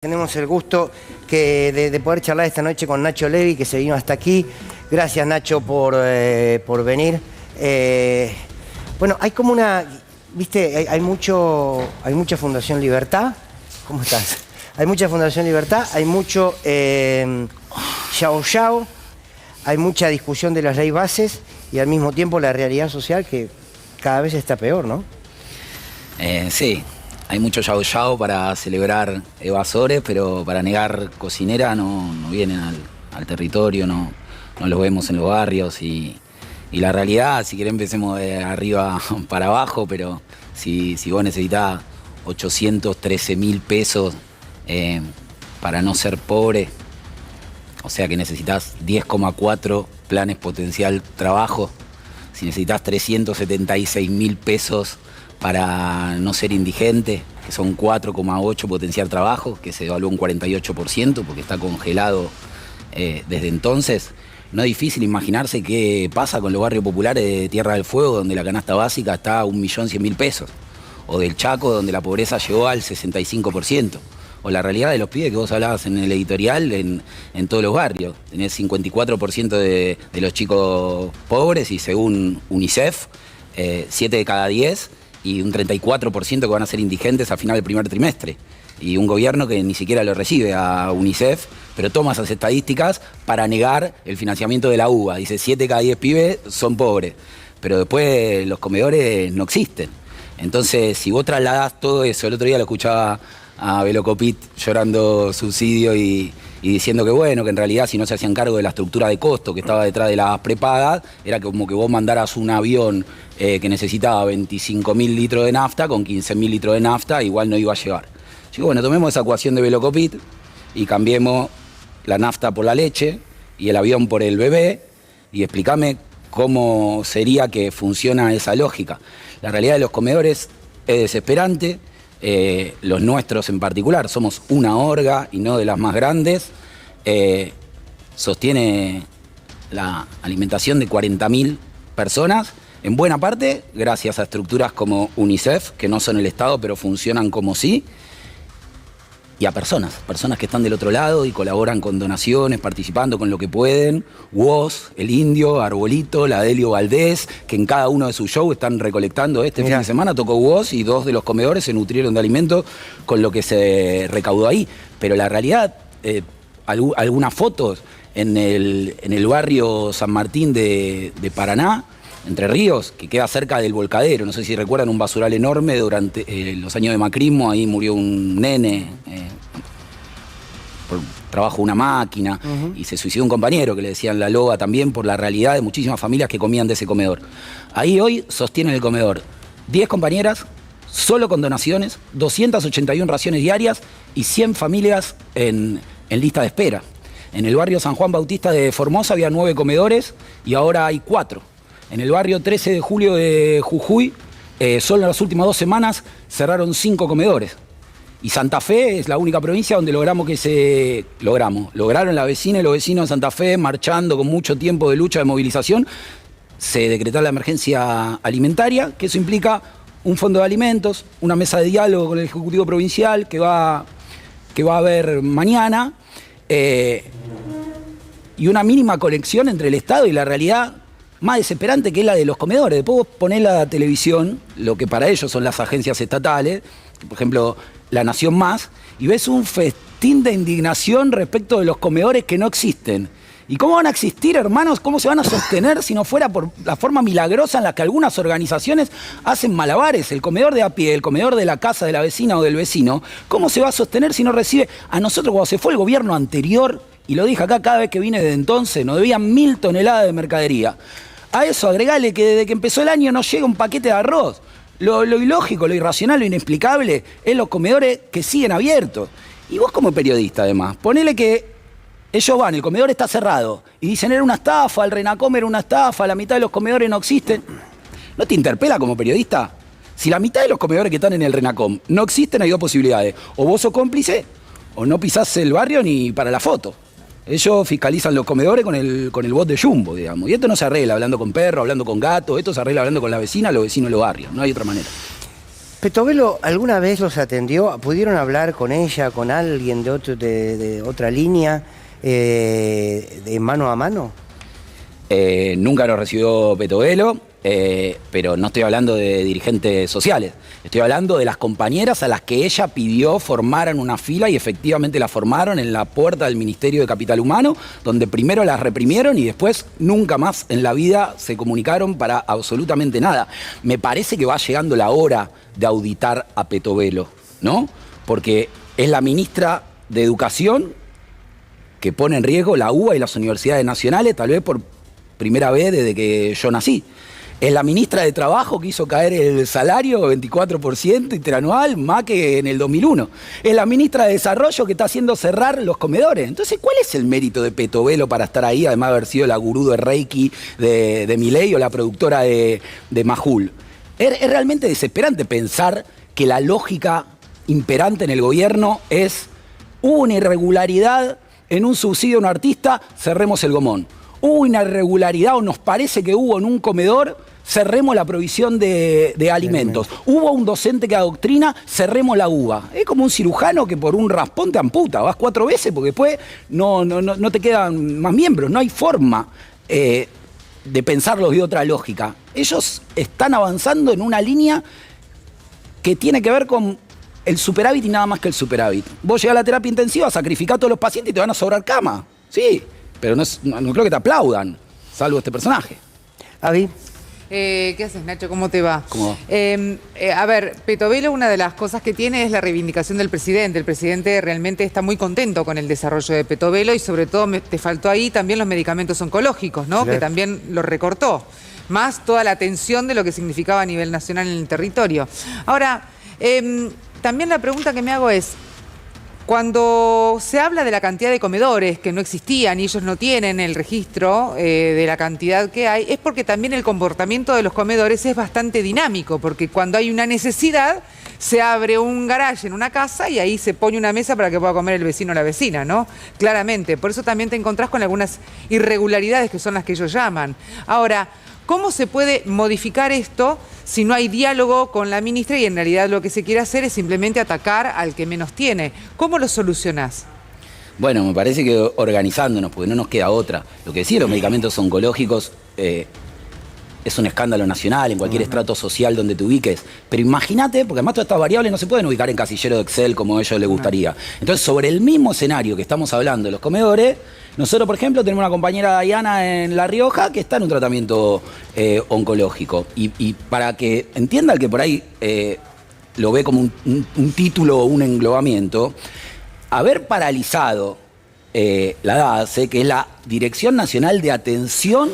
Tenemos el gusto de poder charlar esta noche con Nacho Levi, que se vino hasta aquí. Gracias, Nacho, por venir. Bueno, hay como una... ¿Viste? Hay mucha Fundación Libertad. ¿Cómo estás? Hay mucha Fundación Libertad, hay mucho Yao Yao, hay mucha discusión de las leyes bases y al mismo tiempo la realidad social que cada vez está peor, ¿no? Sí. Hay mucho yao yao para celebrar evasores, pero para negar cocinera no vienen al territorio, no los vemos en los barrios y la realidad, si querés empecemos de arriba para abajo, pero si vos necesitás 813.000 pesos para no ser pobre, o sea que necesitas 10,4 planes potencial trabajo, si necesitas 376.000 pesos para no ser indigente, que son 4,8 potencial trabajo, que se evalúa un 48% porque está congelado desde entonces. No es difícil imaginarse qué pasa con los barrios populares de Tierra del Fuego, donde la canasta básica está a 1.100.000 pesos, o del Chaco, donde la pobreza llegó al 65%, o la realidad de los pibes que vos hablabas en el editorial en todos los barrios. Tenés 54% de los chicos pobres y según UNICEF, 7 de cada 10, y un 34% que van a ser indigentes al final del primer trimestre. Y un gobierno que ni siquiera lo recibe a UNICEF, pero toma esas estadísticas para negar el financiamiento de la UBA. Dice 7 de cada 10 pibes son pobres, pero después los comedores no existen. Entonces, si vos trasladás todo eso, el otro día lo escuchaba a Velocopit llorando subsidio y diciendo que bueno, que en realidad si no se hacían cargo de la estructura de costo que estaba detrás de las prepagas, era como que vos mandaras un avión que necesitaba 25.000 litros de nafta, con 15.000 litros de nafta, igual no iba a llegar. Yo digo, bueno, tomemos esa ecuación de Velocopit y cambiemos la nafta por la leche y el avión por el bebé y explícame cómo sería que funciona esa lógica. La realidad de los comedores es desesperante. Los nuestros en particular, somos una orga y no de las más grandes, sostiene la alimentación de 40.000 personas, en buena parte gracias a estructuras como UNICEF, que no son el Estado pero funcionan como sí, y a personas que están del otro lado y colaboran con donaciones, participando con lo que pueden. WOS, El Indio, Arbolito, la Delio Valdés, que en cada uno de sus shows están recolectando. Fin de semana tocó WOS y 2 de los comedores se nutrieron de alimentos con lo que se recaudó ahí. Pero la realidad, algunas fotos en el barrio San Martín de Paraná, Entre Ríos, que queda cerca del Volcadero. No sé si recuerdan un basural enorme durante los años de macrismo. Ahí murió un nene por trabajo de una máquina, y se suicidó un compañero que le decían la loba también, por la realidad de muchísimas familias que comían de ese comedor. Ahí hoy sostienen el comedor 10 compañeras, solo con donaciones, 281 raciones diarias y 100 familias en lista de espera. En el barrio San Juan Bautista de Formosa había 9 comedores y ahora hay 4. En el barrio 13 de julio de Jujuy, solo en las últimas 2 semanas cerraron 5 comedores. Y Santa Fe es la única provincia donde lograron la vecina y los vecinos de Santa Fe, marchando con mucho tiempo de lucha, de movilización, se decretó la emergencia alimentaria, que eso implica un fondo de alimentos, una mesa de diálogo con el Ejecutivo Provincial que va a haber mañana, y una mínima conexión entre el Estado y la realidad más desesperante, que es la de los comedores. Después vos ponés la televisión, lo que para ellos son las agencias estatales, por ejemplo, La Nación Más, y ves un festín de indignación respecto de los comedores que no existen. ¿Y cómo van a existir, hermanos? ¿Cómo se van a sostener si no fuera por la forma milagrosa en la que algunas organizaciones hacen malabares? El comedor de a pie, el comedor de la casa de la vecina o del vecino, ¿cómo se va a sostener si no recibe? A nosotros, cuando se fue el gobierno anterior, y lo dije acá cada vez que vine desde entonces, nos debían 1.000 toneladas de mercadería. A eso agregale que desde que empezó el año no llega un paquete de arroz. Lo ilógico, lo irracional, lo inexplicable es los comedores que siguen abiertos. Y vos como periodista, además, ponele que ellos van, el comedor está cerrado, y dicen era una estafa, el Renacom era una estafa, la mitad de los comedores no existen. ¿No te interpela como periodista? Si la mitad de los comedores que están en el Renacom no existen, hay 2 posibilidades. O vos sos cómplice, o no pisás el barrio ni para la foto. Ellos fiscalizan los comedores con el bot de Jumbo, digamos. Y esto no se arregla hablando con perros, hablando con gatos, esto se arregla hablando con la vecina, los vecinos de los barrios. No hay otra manera. ¿Petovelo alguna vez los atendió? ¿Pudieron hablar con ella, con alguien de otra línea, de mano a mano? Nunca lo recibió Petovelo, pero no estoy hablando de dirigentes sociales. Estoy hablando de las compañeras a las que ella pidió formaran una fila y efectivamente la formaron en la puerta del Ministerio de Capital Humano, donde primero las reprimieron y después nunca más en la vida se comunicaron para absolutamente nada. Me parece que va llegando la hora de auditar a Petovelo, ¿no? Porque es la ministra de Educación que pone en riesgo la UBA y las universidades nacionales, tal vez por primera vez desde que yo nací. Es la ministra de Trabajo que hizo caer el salario 24% interanual, más que en el 2001. Es la ministra de Desarrollo que está haciendo cerrar los comedores. Entonces, ¿cuál es el mérito de Petovelo para estar ahí, además de haber sido la gurú de Reiki de Milei o la productora de Majul? Es realmente desesperante pensar que la lógica imperante en el gobierno es: hubo una irregularidad en un subsidio a un artista, cerremos el gomón. Hubo una irregularidad o nos parece que hubo en un comedor, cerremos la provisión de alimentos. Hubo un docente que adoctrina, cerremos la UBA. Es como un cirujano que por un raspón te amputa. Vas 4 veces porque después no te quedan más miembros. No hay forma de pensarlos de otra lógica. Ellos están avanzando en una línea que tiene que ver con el superávit y nada más que el superávit. Vos llegás a la terapia intensiva, sacrificás a todos los pacientes y te van a sobrar cama. Sí, pero no creo que te aplaudan, salvo este personaje. Avi. ¿Qué haces, Nacho? ¿Cómo te va? ¿Cómo va? A ver, Petovelo, una de las cosas que tiene es la reivindicación del presidente. El presidente realmente está muy contento con el desarrollo de Petovelo y sobre todo te faltó ahí también los medicamentos oncológicos, ¿no? Claro. Que también lo recortó. Más toda la atención de lo que significaba a nivel nacional en el territorio. Ahora, también la pregunta que me hago es: cuando se habla de la cantidad de comedores que no existían y ellos no tienen el registro de la cantidad que hay, es porque también el comportamiento de los comedores es bastante dinámico, porque cuando hay una necesidad se abre un garaje en una casa y ahí se pone una mesa para que pueda comer el vecino o la vecina, ¿no? Claramente, por eso también te encontrás con algunas irregularidades que son las que ellos llaman. Ahora, ¿cómo se puede modificar esto si no hay diálogo con la ministra y en realidad lo que se quiere hacer es simplemente atacar al que menos tiene? ¿Cómo lo solucionás? Bueno, me parece que organizándonos, porque no nos queda otra. Lo que decía, los medicamentos oncológicos es un escándalo nacional en cualquier estrato social donde te ubiques. Pero imagínate, porque además todas estas variables no se pueden ubicar en casillero de Excel como a ellos les gustaría. Entonces, sobre el mismo escenario que estamos hablando de los comedores, nosotros, por ejemplo, tenemos una compañera Diana en La Rioja que está en un tratamiento oncológico. Y para que entienda el que por ahí lo ve como un título o un englobamiento, haber paralizado la DASE, que es la Dirección Nacional de Atención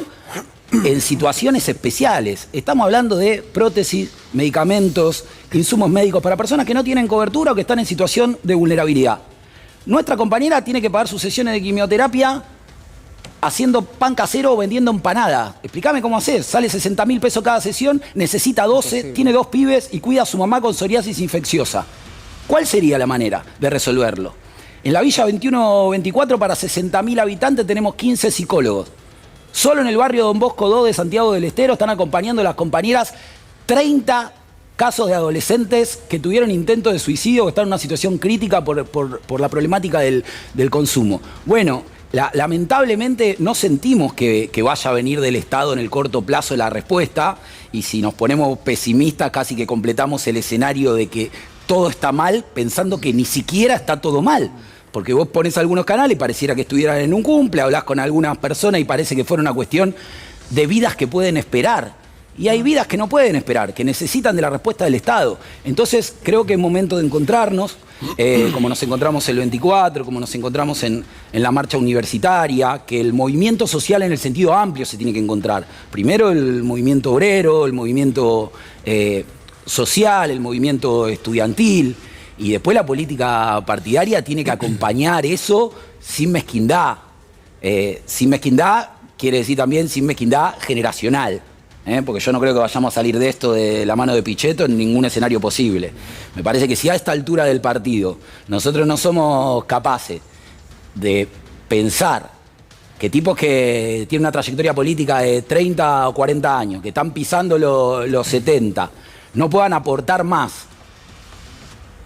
en Situaciones Especiales. Estamos hablando de prótesis, medicamentos, insumos médicos para personas que no tienen cobertura o que están en situación de vulnerabilidad. Nuestra compañera tiene que pagar sus sesiones de quimioterapia haciendo pan casero o vendiendo empanada. Explícame cómo hacer. Sale 60.000 pesos cada sesión, necesita 12, tiene 2 pibes y cuida a su mamá con psoriasis infecciosa. ¿Cuál sería la manera de resolverlo? En la Villa 21-24, para 60.000 habitantes, tenemos 15 psicólogos. Solo en el barrio Don Bosco 2 de Santiago del Estero están acompañando a las compañeras 30 casos de adolescentes que tuvieron intentos de suicidio o están en una situación crítica por la problemática del consumo. Bueno, lamentablemente no sentimos que vaya a venir del Estado en el corto plazo la respuesta, y si nos ponemos pesimistas casi que completamos el escenario de que todo está mal pensando que ni siquiera está todo mal. Porque vos pones algunos canales y pareciera que estuvieran en un cumple, hablás con algunas personas y parece que fuera una cuestión de vidas que pueden esperar. Y hay vidas que no pueden esperar, que necesitan de la respuesta del Estado. Entonces creo que es momento de encontrarnos, como nos encontramos el 24, como nos encontramos en la marcha universitaria, que el movimiento social en el sentido amplio se tiene que encontrar. Primero el movimiento obrero, el movimiento social, el movimiento estudiantil, y después la política partidaria tiene que acompañar eso sin mezquindad. Sin mezquindad quiere decir también sin mezquindad generacional. Porque yo no creo que vayamos a salir de esto de la mano de Pichetto en ningún escenario posible. Me parece que si a esta altura del partido nosotros no somos capaces de pensar que tipos que tienen una trayectoria política de 30 o 40 años, que están pisando los 70, no puedan aportar más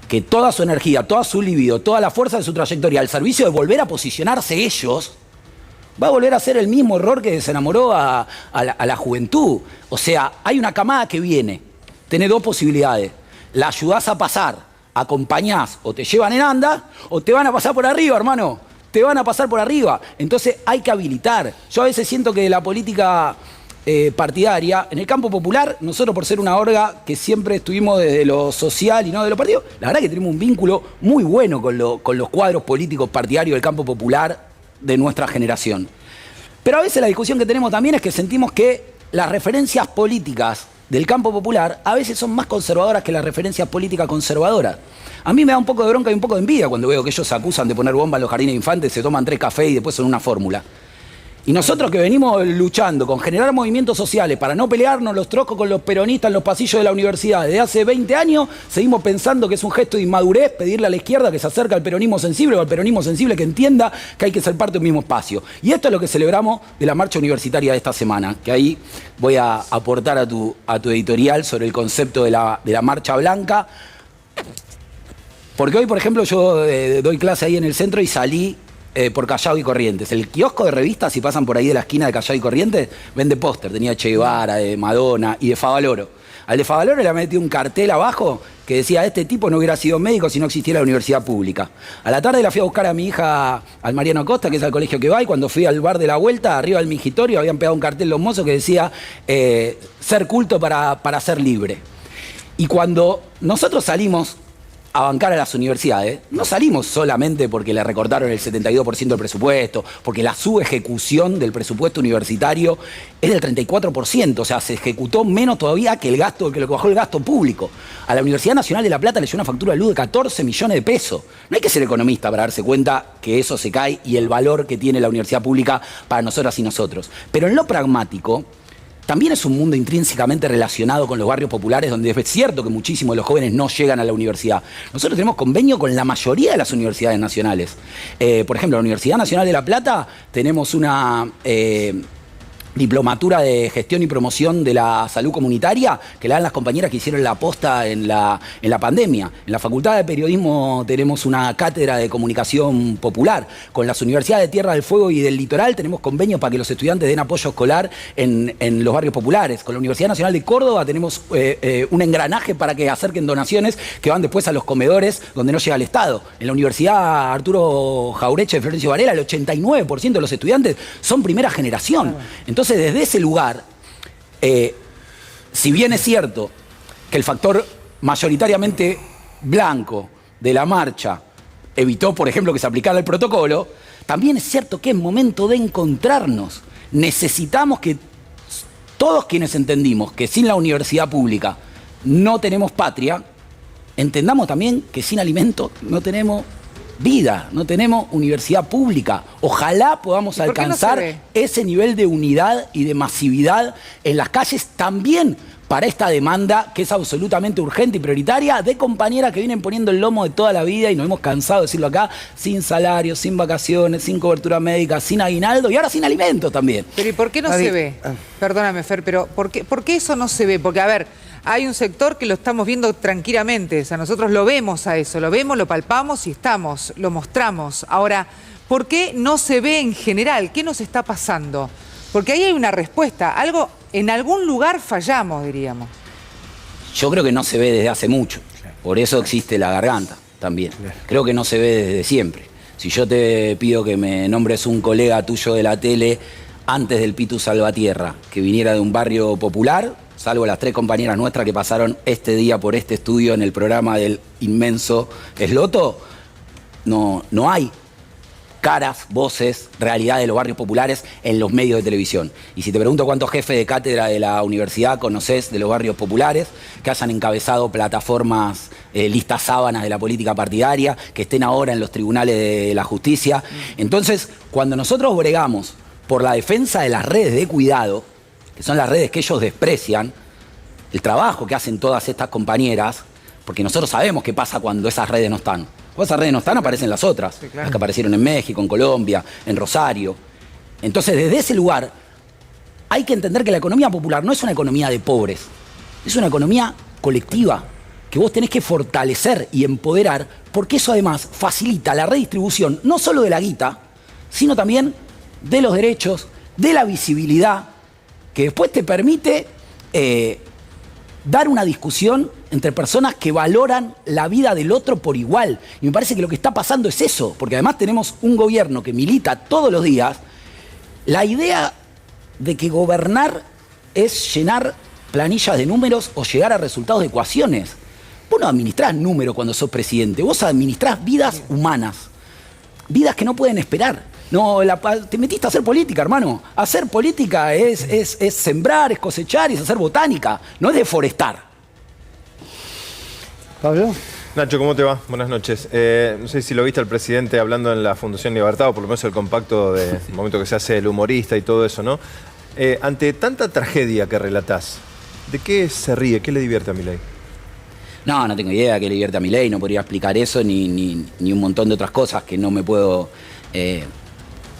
que toda su energía, toda su libido, toda la fuerza de su trayectoria al servicio de volver a posicionarse ellos, va a volver a hacer el mismo error que desenamoró a la juventud. O sea, hay una camada que viene, tenés dos posibilidades. La ayudás a pasar, acompañás, o te llevan en anda, o te van a pasar por arriba, hermano. Te van a pasar por arriba. Entonces hay que habilitar. Yo a veces siento que la política partidaria, en el campo popular, nosotros por ser una orga que siempre estuvimos desde lo social y no de lo partido, la verdad que tenemos un vínculo muy bueno con los cuadros políticos partidarios del campo popular de nuestra generación. Pero a veces la discusión que tenemos también es que sentimos que las referencias políticas del campo popular a veces son más conservadoras que las referencias políticas conservadoras. A mí me da un poco de bronca y un poco de envidia cuando veo que ellos se acusan de poner bomba en los jardines de infantes, se toman 3 cafés y después son una fórmula. Y nosotros que venimos luchando con generar movimientos sociales para no pelearnos los troscos con los peronistas en los pasillos de la universidad desde hace 20 años, seguimos pensando que es un gesto de inmadurez pedirle a la izquierda que se acerque al peronismo sensible o al peronismo sensible que entienda que hay que ser parte de un mismo espacio. Y esto es lo que celebramos de la marcha universitaria de esta semana, que ahí voy a aportar a tu editorial sobre el concepto de la marcha blanca. Porque hoy, por ejemplo, yo doy clase ahí en el centro y salí por Callao y Corrientes. El kiosco de revistas, si pasan por ahí de la esquina de Callao y Corrientes, vende póster. Tenía Che Guevara, de Madonna y de Favaloro. Al de Favaloro le ha metido un cartel abajo que decía: este tipo no hubiera sido médico si no existiera la universidad pública. A la tarde la fui a buscar a mi hija al Mariano Acosta, que es al colegio que va, y cuando fui al bar de la vuelta, arriba del mingitorio, habían pegado un cartel los mozos que decía ser culto para ser libre. Y cuando nosotros salimos a bancar a las universidades, no salimos solamente porque le recortaron el 72% del presupuesto, porque la subejecución del presupuesto universitario es del 34%, o sea, se ejecutó menos todavía que lo que bajó el gasto público. A la Universidad Nacional de La Plata le llegó una factura de luz de 14 millones de pesos. No hay que ser economista para darse cuenta que eso se cae y el valor que tiene la universidad pública para nosotras y nosotros. Pero en lo pragmático, también es un mundo intrínsecamente relacionado con los barrios populares, donde es cierto que muchísimos de los jóvenes no llegan a la universidad. Nosotros tenemos convenio con la mayoría de las universidades nacionales. Por ejemplo, la Universidad Nacional de La Plata tenemos una diplomatura de gestión y promoción de la salud comunitaria que la dan las compañeras que hicieron la posta en la pandemia. En la Facultad de Periodismo tenemos una cátedra de comunicación popular. Con las universidades de Tierra del Fuego y del Litoral tenemos convenios para que los estudiantes den apoyo escolar en los barrios populares. Con la Universidad Nacional de Córdoba tenemos un engranaje para que acerquen donaciones que van después a los comedores donde no llega el Estado. En la Universidad Arturo Jaureche de Florencio Varela, el 89% de los estudiantes son primera generación. Entonces, desde ese lugar, si bien es cierto que el factor mayoritariamente blanco de la marcha evitó, por ejemplo, que se aplicara el protocolo, también es cierto que es momento de encontrarnos. Necesitamos que todos quienes entendimos que sin la universidad pública no tenemos patria, entendamos también que sin alimento no tenemos vida, no tenemos universidad pública. Ojalá podamos alcanzar ese nivel de unidad y de masividad en las calles también para esta demanda que es absolutamente urgente y prioritaria de compañeras que vienen poniendo el lomo de toda la vida y nos hemos cansado de decirlo acá, sin salario, sin vacaciones, sin cobertura médica, sin aguinaldo y ahora sin alimentos también. Pero ¿y por qué no se ve? Perdóname, Fer, pero ¿por qué eso no se ve? Porque, a ver, hay un sector que lo estamos viendo tranquilamente, o sea, nosotros lo vemos a eso, lo vemos, lo palpamos y lo mostramos. Ahora, ¿por qué no se ve en general? ¿Qué nos está pasando? Porque ahí hay una respuesta, algo, en algún lugar fallamos, diríamos. Yo creo que no se ve desde hace mucho, por eso existe la garganta también. Creo que no se ve desde siempre. Si yo te pido que me nombres un colega tuyo de la tele antes del Pitu Salvatierra, que viniera de un barrio popular, salvo las 3 compañeras nuestras que pasaron este día por este estudio en el programa del inmenso Esloto, no hay caras, voces, realidad de los barrios populares en los medios de televisión. Y si te pregunto cuántos jefes de cátedra de la universidad conoces de los barrios populares, que hayan encabezado plataformas, listas sábanas de la política partidaria, que estén ahora en los tribunales de la justicia. Entonces, cuando nosotros bregamos por la defensa de las redes de cuidado, que son las redes que ellos desprecian, el trabajo que hacen todas estas compañeras, porque nosotros sabemos qué pasa cuando esas redes no están. Cuando esas redes no están, aparecen las otras, sí, claro. Las que aparecieron en México, en Colombia, en Rosario. Entonces, desde ese lugar, hay que entender que la economía popular no es una economía de pobres, es una economía colectiva. que vos tenés que fortalecer y empoderar, porque eso además facilita la redistribución no solo de la guita, sino también de los derechos, de la visibilidad, que después te permite dar una discusión entre personas que valoran la vida del otro por igual. Y me parece que lo que está pasando es eso, porque además tenemos un gobierno que milita todos los días la idea de que gobernar es llenar planillas de números o llegar a resultados de ecuaciones. Vos no administrás números cuando sos presidente, vos administrás vidas humanas, vidas que no pueden esperar. No, te metiste a hacer política, hermano. Hacer política es sembrar, es cosechar, es hacer botánica, no es deforestar. Pablo. Nacho, ¿cómo te va? Buenas noches. No sé si lo viste al presidente hablando en la Fundación Libertad, o por lo menos el compacto del momento que se hace el humorista y todo eso, ¿no? Ante tanta tragedia que relatás, ¿de qué se ríe? ¿Qué le divierte a Milei? No tengo idea de qué le divierte a Milei, no podría explicar eso ni un montón de otras cosas que no me puedo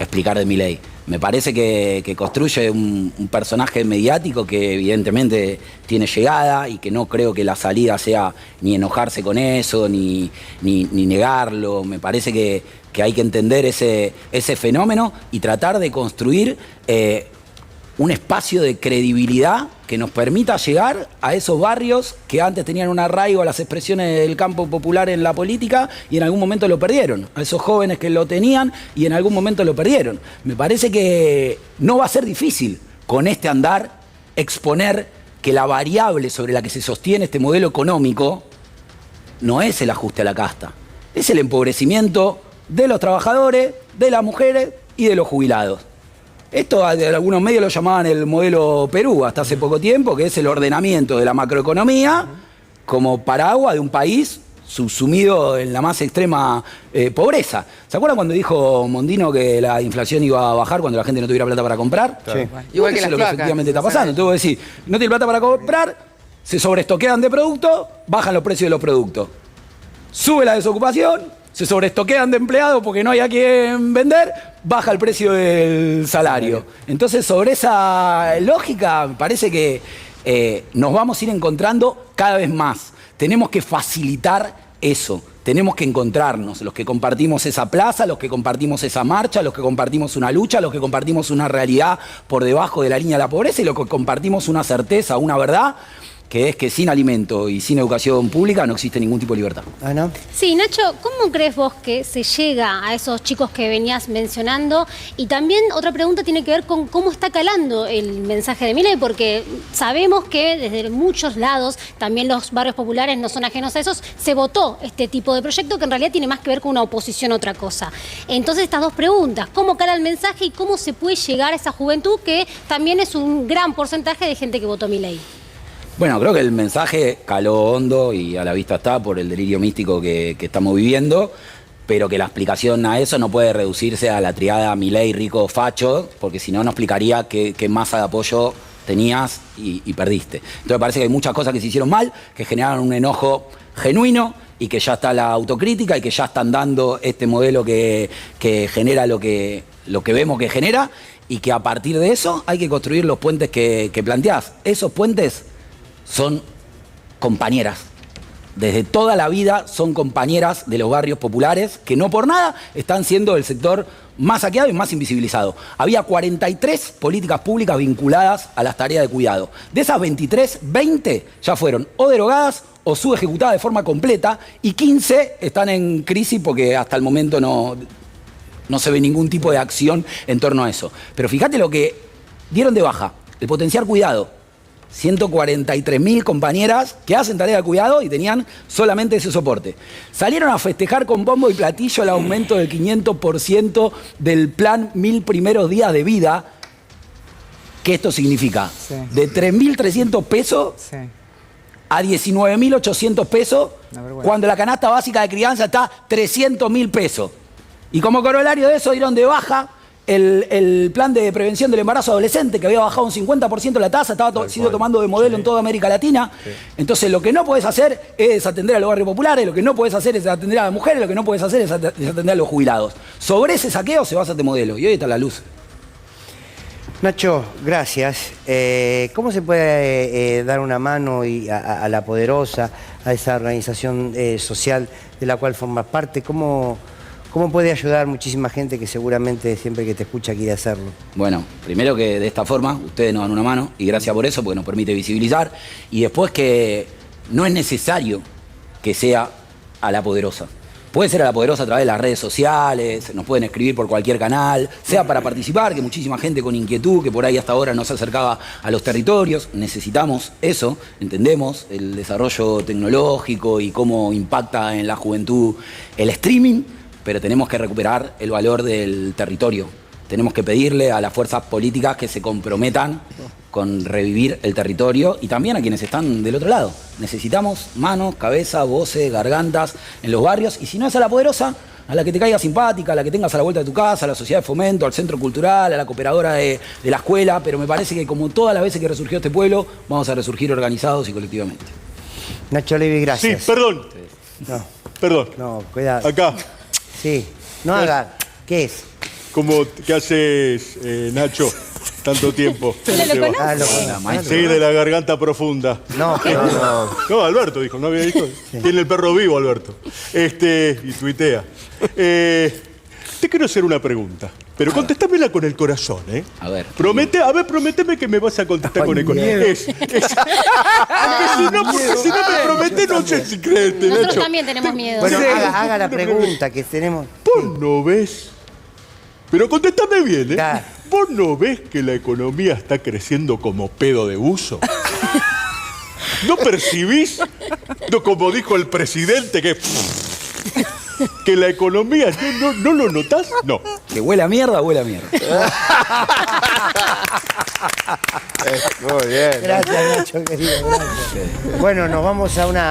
explicar de Milei. Me parece que construye un personaje mediático que evidentemente tiene llegada y que no creo que la salida sea ni enojarse con eso, ni negarlo. Me parece que hay que entender ese fenómeno y tratar de construir un espacio de credibilidad que nos permita llegar a esos barrios que antes tenían un arraigo a las expresiones del campo popular en la política y en algún momento lo perdieron. A esos jóvenes que lo tenían y en algún momento lo perdieron. Me parece que no va a ser difícil con este andar exponer que la variable sobre la que se sostiene este modelo económico no es el ajuste a la casta, es el empobrecimiento de los trabajadores, de las mujeres y de los jubilados. Esto algunos medios lo llamaban el modelo Perú hasta hace poco tiempo, que es el ordenamiento de la macroeconomía como paraguas de un país subsumido en la más extrema pobreza. ¿Se acuerdan cuando dijo Mondino que la inflación iba a bajar cuando la gente no tuviera plata para comprar? Sí. Igual que eso las es lo que placas, efectivamente está pasando. Entonces vos decís, no tiene plata para comprar, se sobreestoquean de productos, bajan los precios de los productos. Sube la desocupación, se sobreestoquean de empleados porque no hay a quien vender, baja el precio del salario. Entonces, sobre esa lógica, me parece que nos vamos a ir encontrando cada vez más. Tenemos que facilitar eso. Tenemos que encontrarnos, los que compartimos esa plaza, los que compartimos esa marcha, los que compartimos una lucha, los que compartimos una realidad por debajo de la línea de la pobreza y los que compartimos una certeza, una verdad, que es que sin alimento y sin educación pública no existe ningún tipo de libertad. Ana. Sí, Nacho, ¿cómo crees vos que se llega a esos chicos que venías mencionando? Y también otra pregunta tiene que ver con cómo está calando el mensaje de Milei, porque sabemos que desde muchos lados, también los barrios populares no son ajenos a esos, se votó este tipo de proyecto que en realidad tiene más que ver con una oposición a otra cosa. Entonces, estas dos preguntas, ¿cómo cala el mensaje y cómo se puede llegar a esa juventud que también es un gran porcentaje de gente que votó a Milei? Bueno, creo que el mensaje caló hondo y a la vista está por el delirio místico que estamos viviendo, pero que la explicación a eso no puede reducirse a la triada Milei, rico, facho, porque si no, no explicaría qué masa de apoyo tenías y perdiste. Entonces me parece que hay muchas cosas que se hicieron mal, que generaron un enojo genuino y que ya está la autocrítica y que ya están dando este modelo que genera lo que vemos que genera y que a partir de eso hay que construir los puentes que planteás. Esos puentes son compañeras. Desde toda la vida son compañeras de los barrios populares que no por nada están siendo el sector más saqueado y más invisibilizado. Había 43 políticas públicas vinculadas a las tareas de cuidado. De esas 23, 20 ya fueron o derogadas o subejecutadas de forma completa y 15 están en crisis porque hasta el momento no se ve ningún tipo de acción en torno a eso. Pero fíjate lo que dieron de baja, el potenciar cuidado. 143.000 compañeras que hacen tarea de cuidado y tenían solamente ese soporte. Salieron a festejar con bombo y platillo el aumento del 500% del plan 1000 primeros días de vida. ¿Qué esto significa? Sí. De 3.300 pesos Sí. a 19.800 pesos, cuando la canasta básica de crianza está 300.000 pesos. Y como corolario de eso dieron de baja el plan de prevención del embarazo adolescente, que había bajado un 50% la tasa, estaba sido tomando de modelo en toda América Latina. Sí. Entonces lo que no podés hacer es atender a los barrios populares, lo que no podés hacer es atender a las mujeres, lo que no podés hacer es atender a los jubilados. Sobre ese saqueo se basa este modelo y hoy está la luz. Nacho, gracias. ¿Cómo se puede dar una mano a la poderosa, a esa organización social de la cual formas parte. ¿Cómo puede ayudar muchísima gente que seguramente siempre que te escucha quiere hacerlo? Bueno, primero que de esta forma ustedes nos dan una mano y gracias por eso, porque nos permite visibilizar. Y después que no es necesario que sea a la poderosa. Puede ser a la poderosa a través de las redes sociales, nos pueden escribir por cualquier canal, sea para participar, que muchísima gente con inquietud, que por ahí hasta ahora no se acercaba a los territorios, necesitamos eso, entendemos el desarrollo tecnológico y cómo impacta en la juventud el streaming, pero tenemos que recuperar el valor del territorio. Tenemos que pedirle a las fuerzas políticas que se comprometan con revivir el territorio y también a quienes están del otro lado. Necesitamos manos, cabeza, voces, gargantas en los barrios y si no es a la poderosa, a la que te caiga simpática, a la que tengas a la vuelta de tu casa, a la sociedad de fomento, al centro cultural, a la cooperadora de la escuela, pero me parece que como todas las veces que resurgió este pueblo, vamos a resurgir organizados y colectivamente. Nacho Levi, gracias. Sí, perdón. No, Perdón. no, cuidado. Acá. Sí, no haga. ¿Qué es? ¿Qué haces, Nacho? Tanto tiempo. ¿Cómo te va? Ah, Sí, de la garganta profunda. No, pero no. No, Alberto dijo, no había dicho. Tiene el perro vivo, Alberto. Y tuitea. Te quiero hacer una pregunta, pero contéstamela con el corazón, ¿eh? A ver. Prométeme que me vas a contestar con el corazón. Porque si no me prometes, no sé si creerte, Nosotros Nacho. también tenemos miedo. Bueno, haga la pregunta que tenemos. ¿Vos no ves? Pero contéstame bien, ¿eh? Claro. ¿Vos no ves que la economía está creciendo como pedo de buzo? ¿No percibís? No, como dijo el presidente, que la economía, ¿no lo notás? No. Que huele a mierda, huele a mierda. Muy bien. Gracias, Nacho, querido. Gracias. Bueno, nos vamos a una